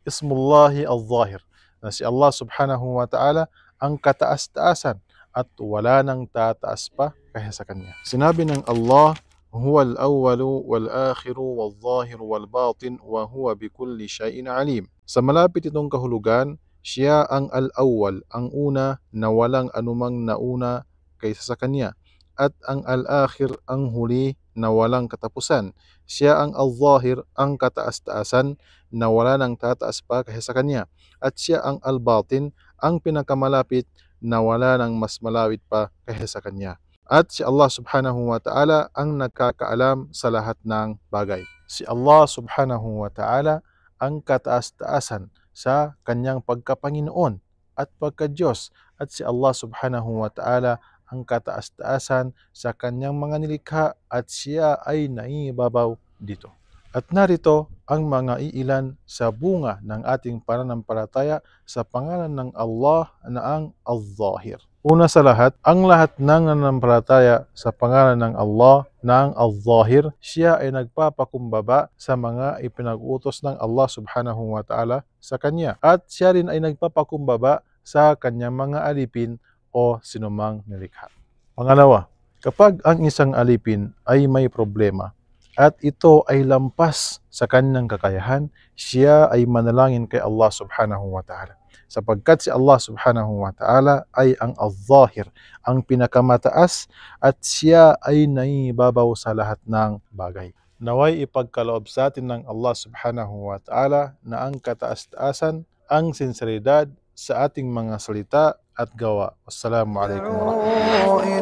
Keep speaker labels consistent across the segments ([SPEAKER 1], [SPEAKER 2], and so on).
[SPEAKER 1] Ismullahi al-Zahir, na si Allah subhanahu wa ta'ala ang kataas-taasan at wala nang tataas pa kaya sa Kanya. Sinabi ng Allah, Huwal awwalu wal akhiru wal zahiru wal batin wa huwa bikulli shay'in alim. Sa malapit itong kahulugan, siya ang al-awwal, ang una na walang anumang nauna kaysa sa Kanya. At ang al-akhir, ang huli na walang katapusan. Siya ang al-zahir, ang kataas-taasan na wala nang tataas pa kaysa sa Kanya. At siya ang al-batin, ang pinakamalapit na wala nang mas malawit pa kaysa sa Kanya. At si Allah subhanahu wa ta'ala ang nagkakaalam sa lahat ng bagay. Si Allah subhanahu wa ta'ala ang kataas-taasan sa kanyang pagkapanginoon at pagka-Diyos. At si Allah subhanahu wa ta'ala ang kataas-taasan sa kanyang mga nilikha at siya ay naibabaw dito. At narito ang mga iilan sa bunga ng ating pananampalataya sa pangalan ng Allah na ang Al-Zahir. Una sa lahat, ang lahat ng nananampalataya sa pangalan ng Allah na ang Al-Zahir, siya ay nagpapakumbaba sa mga ipinag-utos ng Allah subhanahu wa ta'ala sa kanya. At siya rin ay nagpapakumbaba sa kanyang mga alipin o sinumang nilikha. Pangalawa, kapag ang isang alipin ay may problema, at ito ay lampas sa kanyang kakayahan, siya ay manalangin kay Allah subhanahu wa ta'ala. Sapagkat si Allah subhanahu wa ta'ala ay ang Al-Zahir, ang pinakamataas, at siya ay naibabaw sa lahat ng bagay. Naway ipagkaloob sa atin ng Allah subhanahu wa ta'ala na ang kataas-taasan, ang sinseridad sa ating mga salita at gawa. Wassalamu alaikum warahmatullahi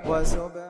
[SPEAKER 1] wabarakatuh.